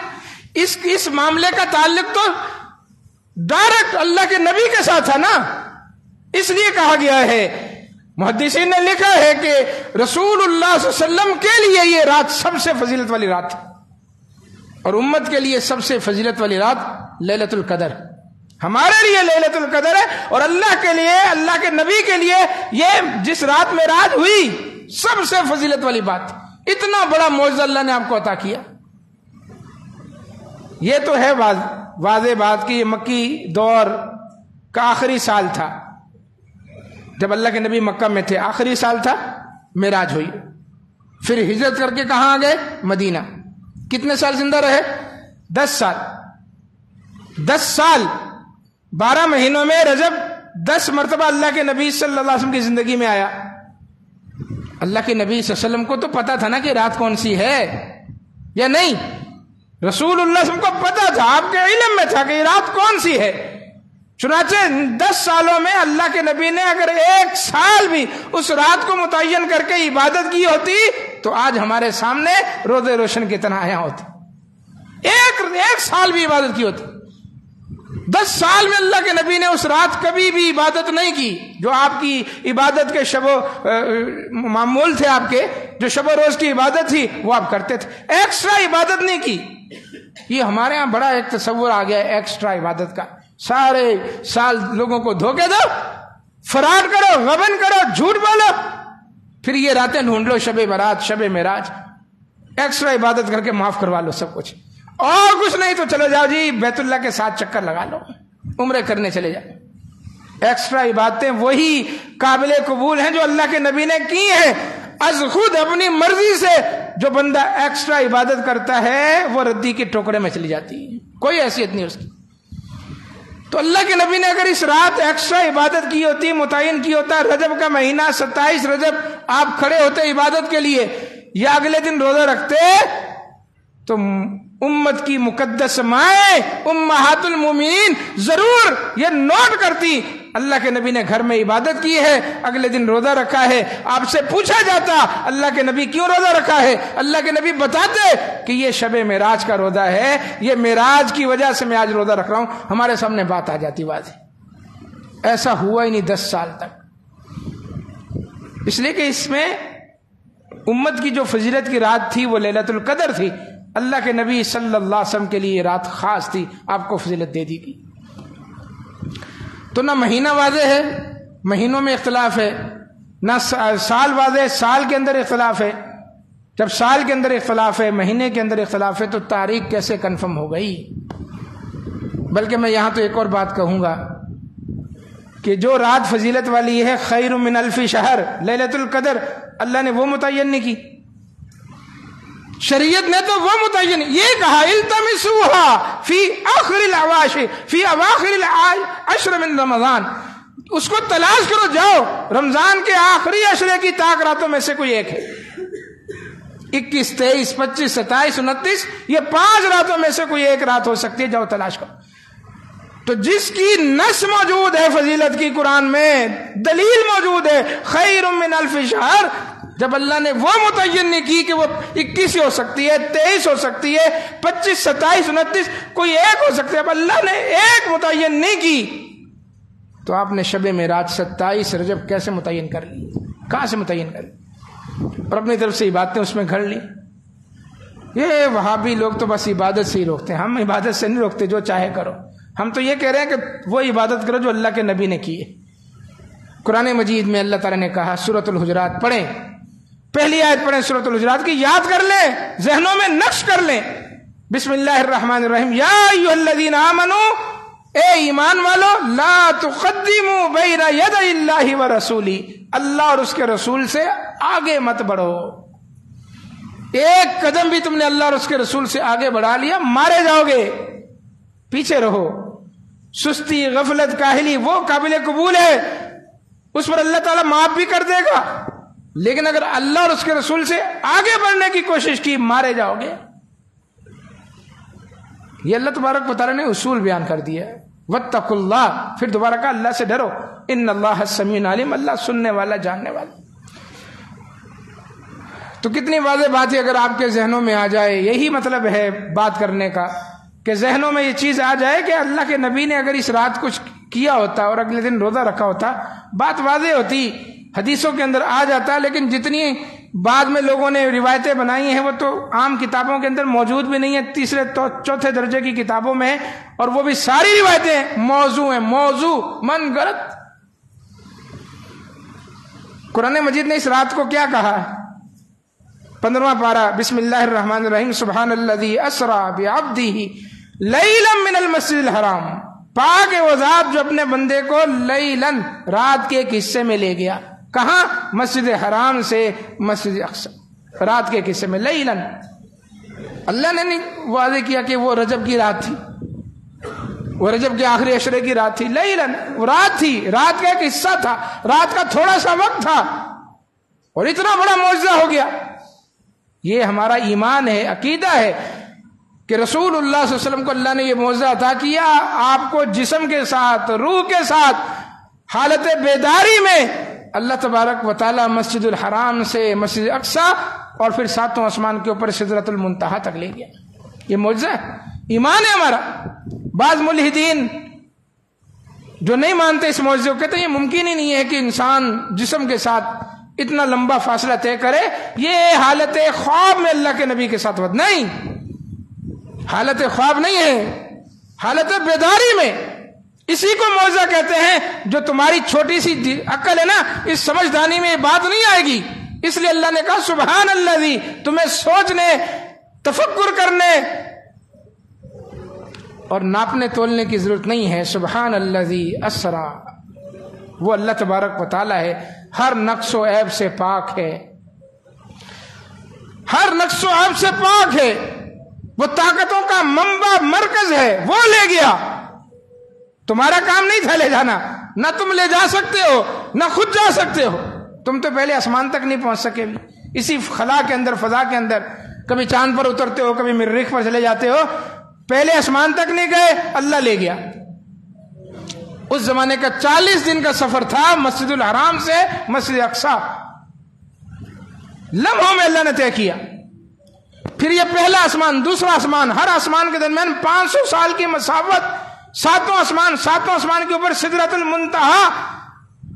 اس معاملے کا تعلق تو ڈائریکٹ اللہ کے نبی کے ساتھ تھا نا، اس لیے کہا گیا ہے، محدثین نے لکھا ہے کہ رسول اللہ صلی اللہ علیہ وسلم کے لیے یہ رات سب سے فضیلت والی رات تھی، اور امت کے لیے سب سے فضیلت والی رات لیلۃ القدر. ہمارے لیے لیلۃ القدر ہے، اور اللہ کے لیے، اللہ کے نبی کے لیے یہ جس رات معراج ہوئی سب سے فضیلت والی بات. اتنا بڑا معجزہ اللہ نے آپ کو عطا کیا. یہ تو ہے واضح بات کہ یہ مکی دور کا آخری سال تھا، جب اللہ کے نبی مکہ میں تھے، آخری سال تھا، معراج ہوئی. پھر ہجرت کر کے کہاں آ گئے؟ مدینہ. کتنے سال زندہ رہے؟ 10 سال. 10 سال 12 مہینوں میں رجب 10 مرتبہ اللہ کے نبی صلی اللہ علیہ وسلم کی زندگی میں آیا. اللہ کے نبی صلی اللہ علیہ وسلم کو تو پتا تھا نا کہ رات کون سی ہے یا نہیں؟ رسول اللہ صلی اللہ علیہ وسلم کو پتا تھا، آپ کے علم میں تھا کہ یہ رات کون سی ہے. چنانچہ 10 سالوں میں اللہ کے نبی نے اگر 1 سال بھی اس رات کو متعین کر کے عبادت کی ہوتی تو آج ہمارے سامنے روزے روشن کی طرح آیا ہوتی. ایک سال بھی عبادت کی ہوتی. 10 سال میں اللہ کے نبی نے اس رات کبھی بھی عبادت نہیں کی. جو آپ کی عبادت کے شب و معمول تھے، آپ کے جو شب و روز کی عبادت تھی وہ آپ کرتے تھے، ایکسٹرا عبادت نہیں کی. یہ ہمارے ہاں بڑا ایک تصور آ گیا ہے ایکسٹرا عبادت کا. سارے سال لوگوں کو دھوکے دو، فراڈ کرو، غبن کرو، جھوٹ بولو، پھر یہ راتیں ڈھونڈ لو، شب برات، شب معراج، ایکسٹرا عبادت کر کے معاف کروا لو سب کچھ. اور کچھ نہیں تو چلو جاؤ جی بیت اللہ کے ساتھ چکر لگا لو، عمرے کرنے چلے جاؤ. ایکسٹرا عبادتیں وہی قابل قبول ہیں جو اللہ کے نبی نے کی ہیں. از خود اپنی مرضی سے جو بندہ ایکسٹرا عبادت کرتا ہے وہ ردی کے ٹوکرے میں چلی جاتی ہے، کوئی حیثیت نہیں اس کی. تو اللہ کے نبی نے اگر اس رات ایکسٹرا عبادت کی ہوتی، متعین کی ہوتا، رجب کا مہینہ 27 رجب آپ کھڑے ہوتے عبادت کے لیے یا اگلے دن روزہ رکھتے تو امت کی مقدس مائیں امہات المومنین ضرور یہ نوٹ کرتی اللہ کے نبی نے گھر میں عبادت کی ہے، اگلے دن روزہ رکھا ہے. آپ سے پوچھا جاتا اللہ کے نبی کیوں روزہ رکھا ہے، اللہ کے نبی بتاتے کہ یہ شب معراج کا روزہ ہے، یہ معراج کی وجہ سے میں آج روزہ رکھ رہا ہوں. ہمارے سامنے بات آ جاتی واضح. ایسا ہوا ہی نہیں 10 سال تک. اس لیے کہ اس میں امت کی جو فضیلت کی رات تھی وہ لیلۃ القدر تھی. اللہ کے نبی صلی اللہ علیہ وسلم کے لیے یہ رات خاص تھی, آپ کو فضیلت دے دی گئی. تو نہ مہینہ واضح ہے, مہینوں میں اختلاف ہے, نہ سال واضح, سال کے اندر اختلاف ہے. جب سال کے اندر اختلاف ہے, مہینے کے اندر اختلاف ہے, تو تاریخ کیسے کنفرم ہو گئی؟ بلکہ میں یہاں تو ایک اور بات کہوں گا کہ جو رات فضیلت والی ہے خیر من الف شہر, لیلۃ القدر, اللہ نے وہ متعین نہیں کی, شریعت نے تو وہ متعین یہ کہا التمسوها فی آخر العواشر فی اواخر العشر من رمضان, اس کو تلاش کرو, جاؤ رمضان کے آخری عشرے کی طاق راتوں میں سے کوئی ایک ہے. 21, 23, 25, 27, 29 یہ 5 راتوں میں سے کوئی ایک رات ہو سکتی ہے, جاؤ تلاش کرو. تو جس کی نص موجود ہے فضیلت کی قرآن میں, دلیل موجود ہے خیر من الف شہر, جب اللہ نے وہ متعین نہیں کی کہ وہ 21 ہو سکتی ہے, 23 ہو سکتی ہے, 25, 27, 29 کوئی ایک ہو سکتی ہے, اب اللہ نے ایک متعین نہیں کی, تو آپ نے شب معراج 27 رجب کیسے متعین کر لی؟ کہاں سے متعین کر لی؟ اور اپنی طرف سے عبادتیں اس میں گھڑ لی. یہ وہابی لوگ تو بس عبادت سے ہی روکتے ہیں, ہم عبادت سے نہیں روکتے, جو چاہے کرو. ہم تو یہ کہہ رہے ہیں کہ وہ عبادت کرو جو اللہ کے نبی نے کی ہے. قرآن مجید میں اللہ تعالیٰ نے کہا, سورۃ الحجرات پڑھیں, پہلی آیت پڑھیں سورۃ الحجرات کی, یاد کر لیں, ذہنوں میں نقش کر لیں. بسم اللہ الرحمن الرحیم, یا ایھا الذین آمنوا, اے ایمان والو, لا تقدموا بین یدی اللہ ورسولہ, اللہ اور اس کے رسول سے آگے مت بڑھو. ایک قدم بھی تم نے اللہ اور اس کے رسول سے آگے بڑھا لیا, مارے جاؤ گے, پیچھے رہو. سستی, غفلت, کاہلی وہ قابل قبول ہے, اس پر اللہ تعالیٰ معاف بھی کر دے گا, لیکن اگر اللہ اور اس کے رسول سے آگے بڑھنے کی کوشش کی, مارے جاؤ گے. یہ اللہ تبارک و تعالیٰ نے اصول بیان کر دیا ہے. واتقوا اللہ, پھر دوبارہ کہا اللہ سے ڈرو, ان اللہ سمیع علیم, اللہ سننے والا, جاننے والا. تو کتنی واضح بات ہے اگر آپ کے ذہنوں میں آ جائے. یہی مطلب ہے بات کرنے کا, کہ ذہنوں میں یہ چیز آ جائے کہ اللہ کے نبی نے اگر اس رات کچھ کیا ہوتا اور اگلے دن روزہ رکھا ہوتا, بات واضح ہوتی, حدیثوں کے اندر آ جاتا. لیکن جتنی بعد میں لوگوں نے روایتیں بنائی ہیں وہ تو عام کتابوں کے اندر موجود بھی نہیں ہے, تیسرے چوتھے درجے کی کتابوں میں, اور وہ بھی ساری روایتیں موضوع ہیں, موضوع, من گڑت. قرآن مجید نے اس رات کو کیا کہا؟ 15واں پارہ, بسم اللہ الرحمن الرحیم, سبحان الذی اسریٰ بعبدہ لیلا من المسجد الحرام, پاک ہے وہ ذات جو اپنے بندے کو لیلاً, رات کے ایک حصے میں لے گیا. کہاں؟ مسجد حرام سے مسجد اقصی, رات کے ایک حصے میں. لیلاً, اللہ نے نہیں واضح کیا کہ وہ رجب کی رات تھی, وہ رجب کے آخری عشرے کی رات تھی. لیلاً, وہ رات تھی, رات کا ایک حصہ تھا, رات کا تھوڑا سا وقت تھا, اور اتنا بڑا معجزہ ہو گیا. یہ ہمارا ایمان ہے, عقیدہ ہے کہ رسول اللہ صلی اللہ علیہ وسلم کو اللہ نے یہ معجزہ عطا کیا, آپ کو جسم کے ساتھ, روح کے ساتھ, حالت بیداری میں اللہ تبارک و تعالی مسجد الحرام سے مسجد اقصی اور پھر 7واں آسمان کے اوپر سدرۃ المنتہا تک لے گیا. یہ معجزہ ہے, ایمان ہے ہمارا. بعض ملحدین جو نہیں مانتے اس معجزے کو کہتے ہیں یہ ممکن ہی نہیں ہے کہ انسان جسم کے ساتھ اتنا لمبا فاصلہ طے کرے, یہ حالت خواب میں اللہ کے نبی کے ساتھ وقت نہیں, حالت خواب نہیں ہے, حالت بیداری میں. اسی کو معجزہ کہتے ہیں. جو تمہاری چھوٹی سی عقل ہے نا, اس سمجھدانی میں یہ بات نہیں آئے گی. اس لیے اللہ نے کہا سبحان الذی, تمہیں سوچنے, تفکر کرنے اور ناپنے تولنے کی ضرورت نہیں ہے. سبحان الذی اسریٰ, وہ اللہ تبارک و تعالی ہے, ہر نقص و عیب سے پاک ہے, ہر نقص و عیب سے پاک ہے, وہ طاقتوں کا منبع, مرکز ہے, وہ لے گیا. تمہارا کام نہیں تھا لے جانا, نہ تم لے جا سکتے ہو, نہ خود جا سکتے ہو. تم تو پہلے آسمان تک نہیں پہنچ سکے, اسی خلا کے اندر, فضا کے اندر, کبھی چاند پر اترتے ہو, کبھی مریخ پر چلے جاتے ہو, پہلے آسمان تک نہیں گئے, اللہ لے گیا. اس زمانے کا 40 دن کا سفر تھا مسجد الحرام سے مسجد اقصی, لمحوں میں اللہ نے طے کیا. پھر یہ پہلا آسمان, دوسرا آسمان, ہر آسمان کے درمیان 500 سال کی مسافت, 7واں آسمان کے اوپر سدرۃ المنتہا,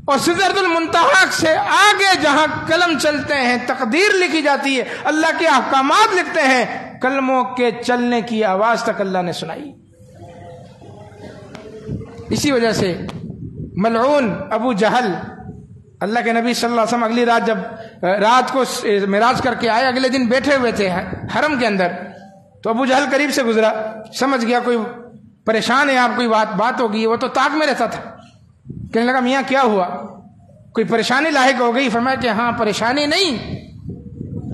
اور سدرۃ المنتہا سے آگے جہاں قلم چلتے ہیں، تقدیر لکھی جاتی ہے، اللہ کے احکامات لکھتے ہیں، قلموں کے چلنے کی آواز تک اللہ نے سنائی۔ اسی وجہ سے ملعون ابو جہل، اللہ کے نبی صلی اللہ علیہ وسلم اگلی رات جب رات کو معراج کر کے آئے، اگلے دن بیٹھے ہوئے تھے حرم کے اندر، تو ابو جہل قریب سے گزرا، سمجھ گیا کوئی پریشان ہے، آپ کوئی بات ہوگی، وہ تو طاق میں رہتا تھا، کہنے لگا میاں کیا ہوا، کوئی پریشانی لاحق ہو گئی؟ فرمایا کہ ہاں پریشانی نہیں،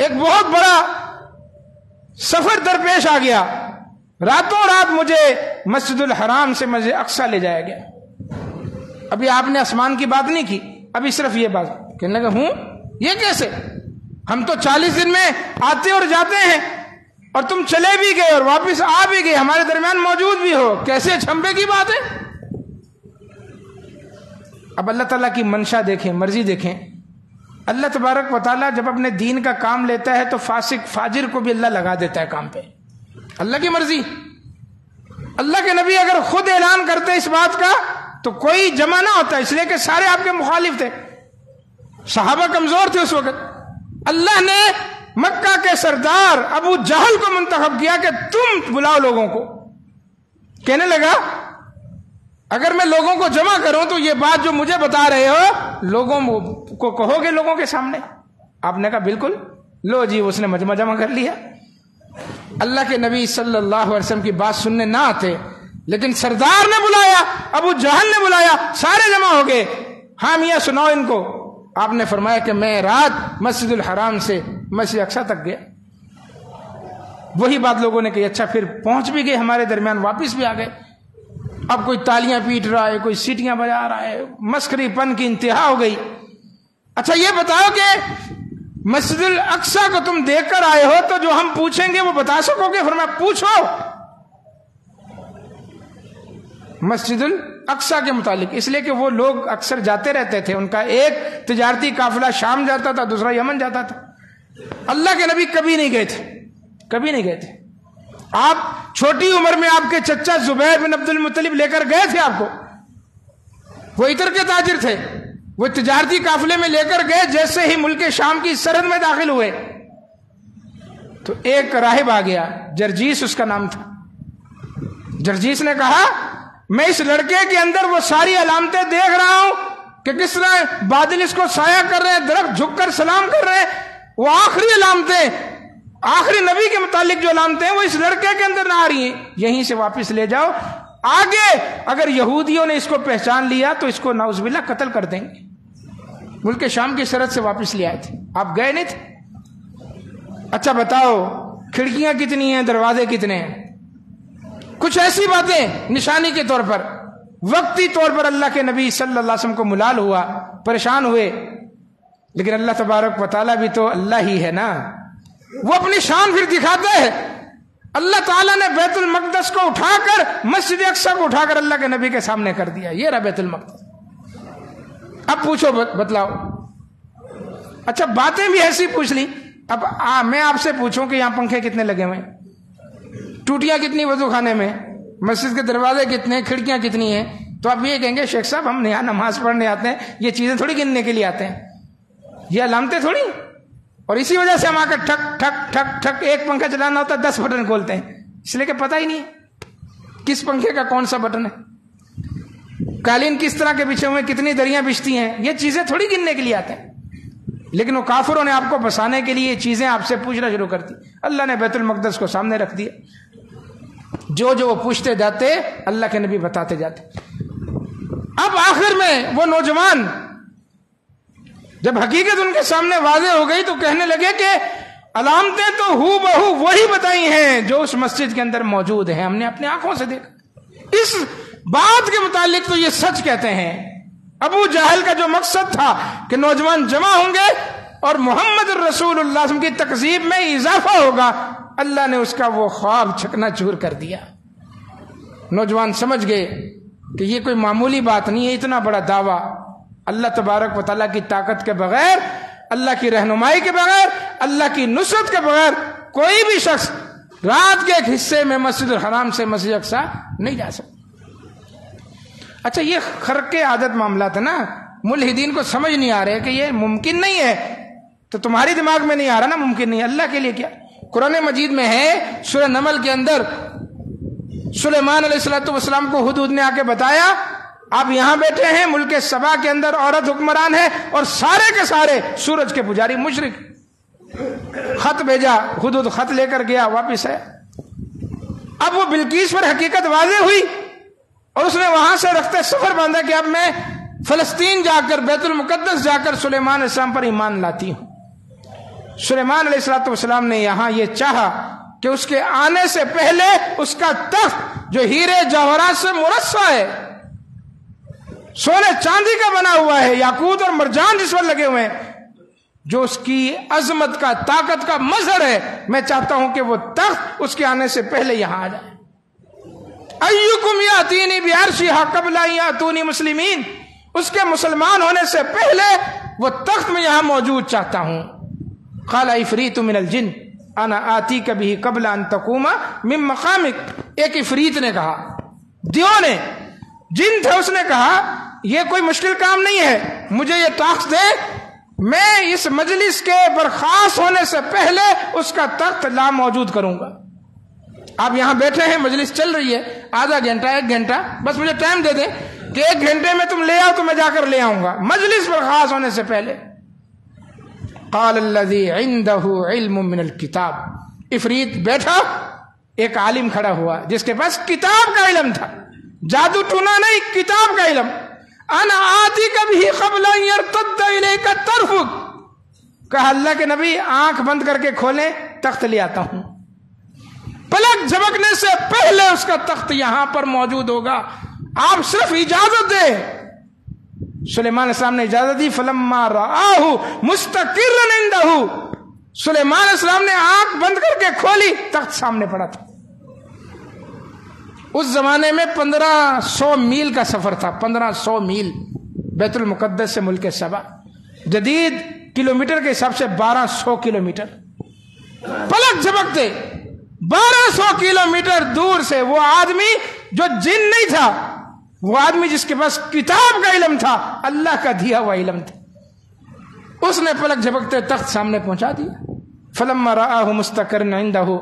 ایک بہت بڑا سفر درپیش آ گیا، راتوں رات مجھے مسجد الحرام سے مسجد اقصی لے جایا گیا۔ ابھی آپ نے آسمان کی بات نہیں کی، ابھی صرف یہ بات۔ کہنے لگا یہ کیسے؟ ہم تو 40 دن میں آتے اور جاتے ہیں، اور تم چلے بھی گئے اور واپس آ بھی گئے، ہمارے درمیان موجود بھی ہو، کیسے چھمبے کی بات ہے؟ اب اللہ تعالیٰ کی منشا دیکھیں، مرضی دیکھیں۔ اللہ تبارک و تعالیٰ جب اپنے دین کا کام لیتا ہے تو فاسق فاجر کو بھی اللہ لگا دیتا ہے کام پہ، اللہ کی مرضی۔ اللہ کے نبی اگر خود اعلان کرتے اس بات کا تو کوئی جمع نہ ہوتا، اس لیے کہ سارے آپ کے مخالف تھے، صحابہ کمزور تھے اس وقت۔ اللہ نے مکہ کے سردار ابو جہل کو منتخب کیا کہ تم بلاؤ لوگوں کو۔ کہنے لگا اگر میں لوگوں کو جمع کروں تو یہ بات جو مجھے بتا رہے ہو لوگوں کو کہو گے لوگوں کے سامنے؟ آپ نے کہا بالکل، لو جی، اس نے مجمع جمع کر لیا۔ اللہ کے نبی صلی اللہ علیہ وسلم کی بات سننے نہ آتے، لیکن سردار نے بلایا، ابو جہل نے بلایا، سارے جمع ہو گئے، ہاں میاں سناؤ ان کو۔ آپ نے فرمایا کہ میں رات مسجد الحرام سے مسجد اقصی تک گیا۔ وہی بات لوگوں نے کہی، اچھا پھر پہنچ بھی گئے ہمارے درمیان، واپس بھی آ گئے۔ اب کوئی تالیاں پیٹ رہا ہے، کوئی سیٹیاں بجا رہا ہے، مسخری پن کی انتہا ہو گئی۔ اچھا یہ بتاؤ کہ مسجد الاقصی کو تم دیکھ کر آئے ہو تو جو ہم پوچھیں گے وہ بتا سکو گے؟ فرمایا پوچھو مسجد الاقصی کے متعلق، اس لیے کہ وہ لوگ اکثر جاتے رہتے تھے، ان کا ایک تجارتی قافلہ شام جاتا تھا، دوسرا یمن جاتا تھا۔ اللہ کے نبی کبھی نہیں گئے تھے، کبھی نہیں گئے تھے۔ آپ چھوٹی عمر میں آپ کے چچا زبیر بن عبد المطلب لے کر گئے تھے آپ کو، وہ عطر کے تاجر تھے، وہ تجارتی قافلے میں لے کر گئے، جیسے ہی ملک شام کی سرحد میں داخل ہوئے تو ایک راہب آ گیا، جرجیس اس کا نام تھا۔ جرجیس نے کہا میں اس لڑکے کے اندر وہ ساری علامتیں دیکھ رہا ہوں کہ کس طرح بادل اس کو سایہ کر رہے ہیں، درخت جھک کر سلام کر رہے ہیں، وہ آخری علامتیں، آخری نبی کے متعلق جو علامتیں ہیں وہ اس لڑکے کے اندر نہ آ رہی ہیں، یہیں سے واپس لے جاؤ۔ آگے اگر یہودیوں نے اس کو پہچان لیا تو اس کو نعوذ باللہ قتل کر دیں گے۔ ملک شام کی سرحد سے واپس لے آئے تھے، آپ گئے نہیں تھے۔ اچھا بتاؤ کھڑکیاں کتنی ہیں، دروازے کتنے ہیں؟ کچھ ایسی باتیں نشانی کے طور پر، وقتی طور پر اللہ کے نبی صلی اللہ علیہ وسلم کو ملال ہوا، پریشان ہوئے، لیکن اللہ تبارک و تعالیٰ بھی تو اللہ ہی ہے نا، وہ اپنی شان پھر دکھاتا ہے۔ اللہ تعالیٰ نے بیت المقدس کو اٹھا کر، مسجد اقصی کو اٹھا کر اللہ کے نبی کے سامنے کر دیا، یہ رہا بیت المقدس۔ اب پوچھو، بتلاؤ۔ اچھا باتیں بھی ایسی پوچھ لی، اب میں آپ سے پوچھوں کہ یہاں پنکھے کتنے لگے ہوئے ہیں، ٹوٹیاں کتنی وضو خانے میں، مسجد کے دروازے کتنے، کھڑکیاں کتنی ہیں، تو آپ یہ کہیں گے شیخ صاحب ہم یہاں نماز پڑھنے آتے ہیں، یہ چیزیں تھوڑی گننے کے لیے آتے ہیں، یہ علامتیں تھوڑی، اور اسی وجہ سے ہم آ کر ٹھک ٹھک ٹھک ٹھک، ایک پنکھا چلانا ہوتا ہے 10 بٹن کھولتے ہیں، اس لیے کہ پتہ ہی نہیں ہے کس پنکھے کا کون سا بٹن ہے، قالین کس طرح کے بچھے ہوئے، کتنی دریاں بچھتی ہیں، یہ چیزیں تھوڑی گننے کے لیے آتے ہیں۔ لیکن وہ کافروں نے آپ کو بسانے کے لیے یہ چیزیں آپ سے پوچھنا شروع کر دی۔ اللہ نے بیت المقدس کو سامنے رکھ دیا، جو وہ پوچھتے جاتے اللہ کے نبی بتاتے جاتے۔ اب آخر میں وہ نوجوان جب حقیقت ان کے سامنے واضح ہو گئی تو کہنے لگے کہ علامتیں تو ہو بہو وہی بتائی ہیں جو اس مسجد کے اندر موجود ہیں، ہم نے اپنے آنکھوں سے دیکھا۔ اس بات کے متعلق تو یہ سچ کہتے ہیں۔ ابو جہل کا جو مقصد تھا کہ نوجوان جمع ہوں گے اور محمد رسول اللہ صلی اللہ علیہ وسلم کی تکذیب میں اضافہ ہوگا، اللہ نے اس کا وہ خواب چکنا چور کر دیا۔ نوجوان سمجھ گئے کہ یہ کوئی معمولی بات نہیں ہے، اتنا بڑا دعویٰ اللہ تبارک و تعالیٰ کی طاقت کے بغیر، اللہ کی رہنمائی کے بغیر، اللہ کی نصرت کے بغیر کوئی بھی شخص رات کے ایک حصے میں مسجد الحرام سے مسجد اقصی نہیں جا سکتا۔ اچھا یہ خرق عادت معاملات ہے نا، ملحدین کو سمجھ نہیں آ رہے کہ یہ ممکن نہیں ہے، تو تمہاری دماغ میں نہیں آ رہا نا ممکن نہیں ہے، اللہ کے لیے کیا؟ قرآن مجید میں ہے سورہ نمل کے اندر سلیمان علیہ السلام کو حدود نے آ کے بتایا آپ یہاں بیٹھے ہیں، ملک سبا کے اندر عورت حکمران ہے اور سارے کے سارے سورج کے پجاری مشرک. خط بھیجا، حدود خط لے کر گیا، واپس ہے. اب وہ بلقیس پر حقیقت واضح ہوئی اور اس نے وہاں سے رخت سفر باندھا کہ اب میں فلسطین جا کر بیت المقدس جا کر سلیمان علیہ السلام پر ایمان لاتی ہوں. سلیمان علیہ السلام نے یہاں یہ چاہا کہ اس کے آنے سے پہلے اس کا تخت جو ہیرے جواہرات سے مرصع ہے، سونے چاندی کا بنا ہوا ہے، یاقوت اور مرجان جس پر لگے ہوئے ہیں، جو اس کی عظمت کا طاقت کا مظہر ہے، میں چاہتا ہوں کہ وہ تخت اس کے آنے سے پہلے یہاں آ جائے. ایکم یاتینی بعرشھا قبل ان یاتونی مسلمین، اس کے مسلمان ہونے سے پہلے وہ تخت میں یہاں موجود چاہتا ہوں. قال عفریت من الجن انا آتیک بہ قبل ان تقوم من مقامک. ایک عفریت نے کہا، دیو نے، جن تھے، اس نے کہا یہ کوئی مشکل کام نہیں ہے، مجھے یہ تخت دے، میں اس مجلس کے برخاست ہونے سے پہلے اس کا تخت لا موجود کروں گا. آپ یہاں بیٹھے ہیں، مجلس چل رہی ہے، آدھا گھنٹہ 1 گھنٹہ، بس مجھے ٹائم دے دیں کہ 1 گھنٹے میں تم لے آؤ تو میں جا کر لے آؤں گا، مجلس برخاست ہونے سے پہلے. قال الذی عنده علم من الکتاب. عفریت بیٹھا، ایک عالم کھڑا ہوا جس کے پاس کتاب کا علم تھا، جادو ٹونا نہیں، کتاب کا علم. انا آتیک بہ قبل ان یرتد الیک طرفک. کہا اللہ کے نبی آنکھ بند کر کے کھولیں، تخت لے آتا ہوں. پلک جھپکنے سے پہلے اس کا تخت یہاں پر موجود ہوگا، آپ صرف اجازت دیں. سلیمان علیہ السلام نے اجازت دی. فلما رآہ مستقرا عنده، سلیمان علیہ السلام نے آنکھ بند کر کے کھولی، تخت سامنے پڑا تھا. اس زمانے میں 1500 میل کا سفر تھا، 1500 میل بیت المقدس سے ملک سبا. جدید کلومیٹر کے حساب سے 1200 کلومیٹر. پلک جھپکتے 1200 کلومیٹر دور سے وہ آدمی جو جن نہیں تھا، وہ آدمی جس کے پاس کتاب کا علم تھا، اللہ کا دیا ہوا علم تھا، اس نے پلک جھپکتے تخت سامنے پہنچا دیا. فلما رآہ مستقرا عنده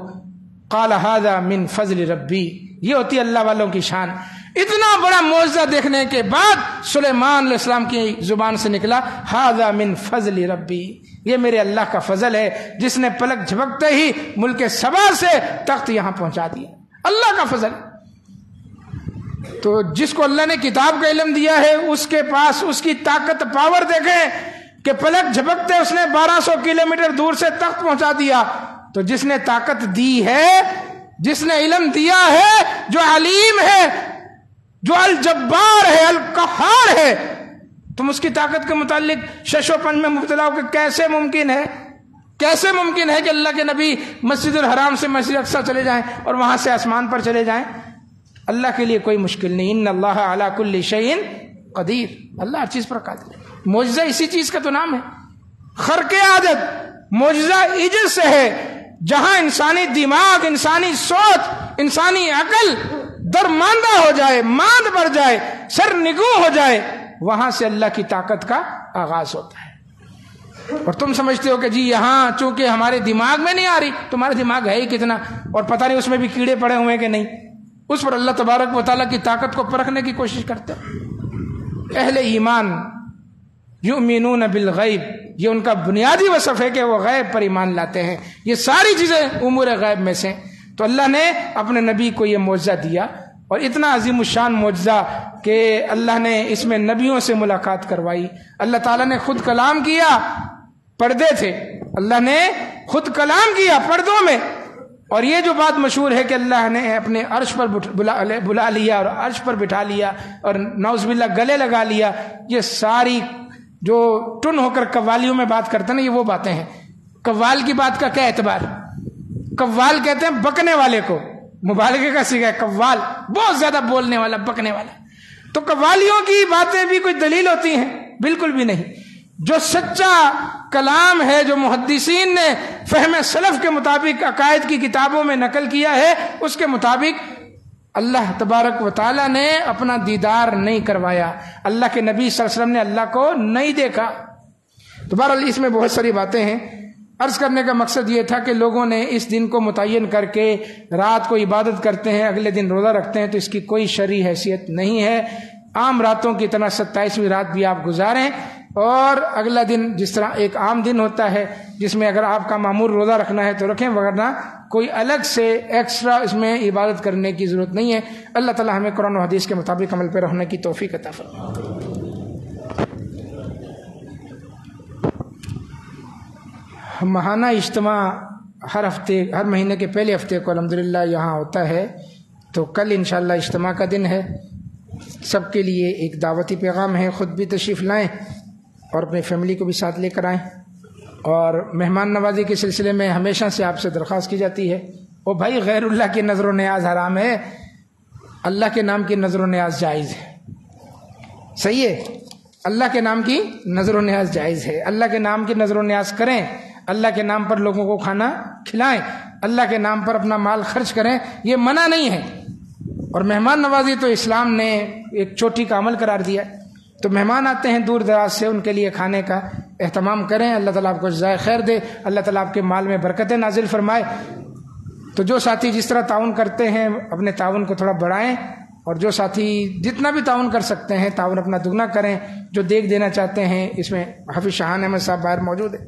قال هذا من فضل ربی. یہ ہوتی ہے اللہ والوں کی شان. اتنا بڑا معجزہ دیکھنے کے بعد سلیمان علیہ السلام کی زبان سے نکلا هذا من فضل ربی، یہ میرے اللہ کا فضل ہے جس نے پلک جھپکتے ہی ملک سبا سے تخت یہاں پہنچا دیا. اللہ کا فضل. تو جس کو اللہ نے کتاب کا علم دیا ہے اس کے پاس اس کی طاقت پاور دیکھیں کہ پلک جھپکتے اس نے 1200 کلومیٹر دور سے تخت پہنچا دیا. تو جس نے طاقت دی ہے، جس نے علم دیا ہے، جو علیم ہے، جو الجبار ہے، القہار ہے، تم اس کی طاقت کے متعلق شش و پنج میں مبتلا ہو کہ کیسے ممکن ہے؟ کیسے ممکن ہے کہ اللہ کے نبی مسجد الحرام سے مسجد اقصی چلے جائیں اور وہاں سے آسمان پر چلے جائیں؟ اللہ کے لیے کوئی مشکل نہیں. ان اللہ علی کل شیء قدیر، اللہ ہر چیز پر قادر ہے. معجزہ اسی چیز کا تو نام ہے. خرق عادت معجزہ عجز سے ہے، جہاں انسانی دماغ، انسانی سوچ، انسانی عقل درماندہ ہو جائے، ماند پڑ جائے، سر نگوں ہو جائے، وہاں سے اللہ کی طاقت کا آغاز ہوتا ہے. اور تم سمجھتے ہو کہ جی یہاں چونکہ ہمارے دماغ میں نہیں آ رہی، تمہارا دماغ ہے ہی کتنا، اور پتہ نہیں اس میں بھی کیڑے پڑے ہوئے کہ نہیں. اس پر اللہ تبارک و تعالیٰ کی طاقت کو پرکھنے کی کوشش کرتے ہیں. اہل ایمان یؤمنون بالغیب، یہ ان کا بنیادی وصف ہے کہ وہ غیب پر ایمان لاتے ہیں. یہ ساری چیزیں امور غیب میں سے. تو اللہ نے اپنے نبی کو یہ معجزہ دیا، اور اتنا عظیم الشان معجزہ کہ اللہ نے اس میں نبیوں سے ملاقات کروائی. اللہ تعالیٰ نے خود کلام کیا، پردے تھے، اللہ نے خود کلام کیا پردوں میں. اور یہ جو بات مشہور ہے کہ اللہ نے اپنے عرش پر بلا لیا اور عرش پر بٹھا لیا اور نعوذ باللہ گلے لگا لیا، یہ ساری جو ٹن ہو کر قوالیوں میں بات کرتے ہیں نا، یہ وہ باتیں ہیں. قوال کی بات کا کیا اعتبار؟ قوال کہتے ہیں بکنے والے کو، مبالغے کا صیغہ ہے قوال، بہت زیادہ بولنے والا، بکنے والا. تو قوالیوں کی باتیں بھی کوئی دلیل ہوتی ہیں؟ بالکل بھی نہیں. جو سچا کلام ہے، جو محدثین نے فہم سلف کے مطابق عقائد کی کتابوں میں نقل کیا ہے، اس کے مطابق اللہ تبارک و تعالیٰ نے اپنا دیدار نہیں کروایا، اللہ کے نبی صلی اللہ علیہ وسلم نے اللہ کو نہیں دیکھا۔ تو بہرحال اس میں بہت ساری باتیں ہیں۔ عرض کرنے کا مقصد یہ تھا کہ لوگوں نے اس دن کو متعین کر کے رات کو عبادت کرتے ہیں، اگلے دن روزہ رکھتے ہیں، تو اس کی کوئی شرعی حیثیت نہیں ہے۔ عام راتوں کی طرح 27ویں رات بھی آپ گزاریں، اور اگلا دن جس طرح ایک عام دن ہوتا ہے جس میں اگر آپ کا معمول روزہ رکھنا ہے تو رکھیں، ورنہ کوئی الگ سے ایکسٹرا اس میں عبادت کرنے کی ضرورت نہیں ہے۔ اللہ تعالی ہمیں قرآن و حدیث کے مطابق عمل پہ رہنے کی توفیق عطا فرمائے۔ ماہانہ اجتماع ہر مہینے کے پہلے ہفتے کو الحمدللہ یہاں ہوتا ہے، تو کل انشاءاللہ اجتماع کا دن ہے۔ سب کے لیے ایک دعوتی پیغام ہے، خود بھی تشریف لائیں اور اپنی فیملی کو بھی ساتھ لے کر آئیں۔ اور مہمان نوازی کے سلسلے میں ہمیشہ سے آپ سے درخواست کی جاتی ہے، او بھائی غیر اللہ کی نظر و نیاز حرام ہے، اللہ کے نام کی نظر و نیاز جائز ہے۔ صحیح ہے، اللہ کے نام کی نظر و نیاز جائز ہے، اللہ کے نام کی نظر و نیاز کریں، اللہ کے نام پر لوگوں کو کھانا کھلائیں، اللہ کے نام پر اپنا مال خرچ کریں، یہ منع نہیں ہے۔ اور مہمان نوازی تو اسلام نے ایک چوٹی کا عمل قرار دیا ہے، تو مہمان آتے ہیں دور دراز سے، ان کے لیے کھانے کا اہتمام کریں، اللہ تعالیٰ آپ کو جزائے خیر دے، اللہ تعالیٰ آپ کے مال میں برکتیں نازل فرمائے۔ تو جو ساتھی جس طرح تعاون کرتے ہیں اپنے تعاون کو تھوڑا بڑھائیں، اور جو ساتھی جتنا بھی تعاون کر سکتے ہیں تعاون اپنا دگنا کریں۔ جو دیکھ دینا چاہتے ہیں، اس میں حافظ شاہان احمد صاحب باہر موجود ہیں،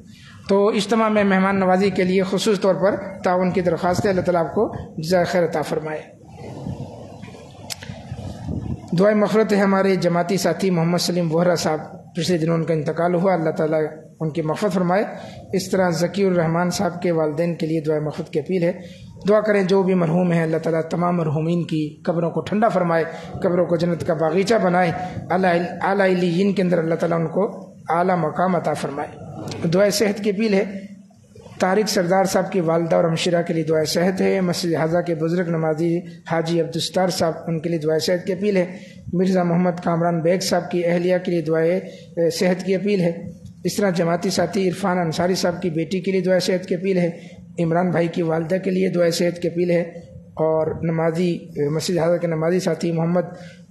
تو اجتماع میں مہمان نوازی کے لیے خصوص طور پر تعاون کی درخواست ہے۔ اللہ تعالیٰ آپ کو جزائے خیر عطا فرمائے۔ دعائیں مغفرت ہے ہمارے جماعتی ساتھی محمد سلیم وہرا صاحب، پچھلے دنوں ان کا انتقال ہوا، اللہ تعالیٰ ان کی مغفرت فرمائے۔ اس طرح ذکی الرحمان صاحب کے والدین کے لیے دعائیں مغفرت کی اپیل ہے۔ دعا کریں جو بھی مرحوم ہیں اللہ تعالیٰ تمام مرحومین کی قبروں کو ٹھنڈا فرمائے، قبروں کو جنت کا باغیچہ بنائے، اعلیٰ علیین کے اندر اللہ تعالیٰ ان کو اعلیٰ مقام عطا فرمائے۔ دعائیں صحت کی اپیل ہے۔ طارق سردار صاحب کی والدہ اور ہمشیرہ کے لیے دعائیں صحت ہے۔ مسجد حضا کے بزرگ نمازی حاجی عبدالستار صاحب، ان کے لیے دعائیں صحت کی اپیل ہے۔ مرزا محمد کامران بیگ صاحب کی اہلیہ کے لیے دعائیں صحت کی اپیل ہے۔ اس طرح جماعتی ساتھی عرفان انصاری صاحب کی بیٹی کے لیے دعائیں صحت کی اپیل ہے۔ عمران بھائی کی والدہ کے لیے دعائیں صحت کی اپیل ہے۔ اور نمازی مسجد حضا کے نمازی ساتھی محمد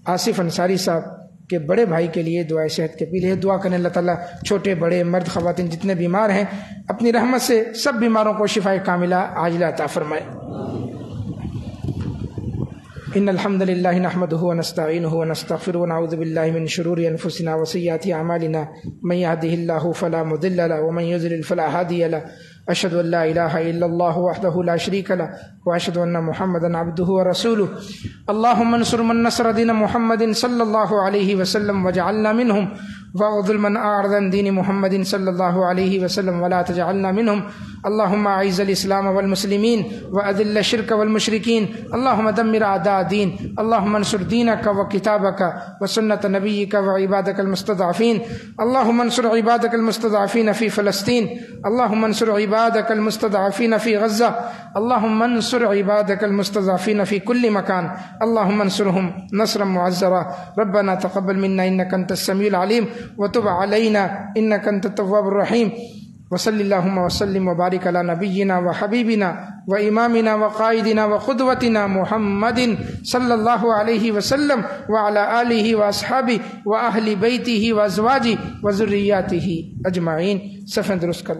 آصف انصاری صاحب کے بڑے بھائی کے لیے دعائیں صحت کی اپیل ہے۔ دعا کریں اللہ تعالیٰ چھوٹے بڑے مرد خواتین جتنے بیمار ہیں اپنی رحمت سے سب بیماروں کو شفاء کاملہ عاجلہ عطا فرمائے۔ ان الحمد للہ نحمدہ ونستعینہ ونستغفرہ ونعوذ باللہ من شرور انفسنا وسیئات اعمالنا من یہدہ اللہ فلا مضل لہ ومن یضلل فلا ہادی لہ اشہد ان لا الہ الا اللہ وحدہ لا شریک لہ واشہد ان محمدا عبدہ ورسولہ اللہم انصر من نصر دین محمد صلی اللہ علیہ وسلم وجعلنا منہم واغذل من اعرض عن دین محمد صلی اللہ علیہ وسلم ولا تجعلنا منہم اللہم اعز الاسلام والمسلمین واذل الشرک والمشرکین اللہم دمر اعداء دین اللہم انصر دینک وکتابک وسنت نبیک وعبادک المستضعفین اللہم انصر عبادک المستضعفین فی فلسطین اللہم انصر عبادک المستضعفین فی غزہ اللہم انصر عبادک المستضعفین فی کل مکان اللہم انصرہم نصرا معزرا ربنا تقبل منا انک انت السمیع العلیم وتب علینا انک انت التواب الرحیم وصلی اللہم وسلم وبارک علی نبینا وحبیبنا وامامنا وقائدنا وقدوتنا محمد صلی اللہ علیہ وسلم وعلی آلہ واصحابہ واہل بیتہ وازواجہ وذریاتہ اجمعین۔ صفحہ درست کر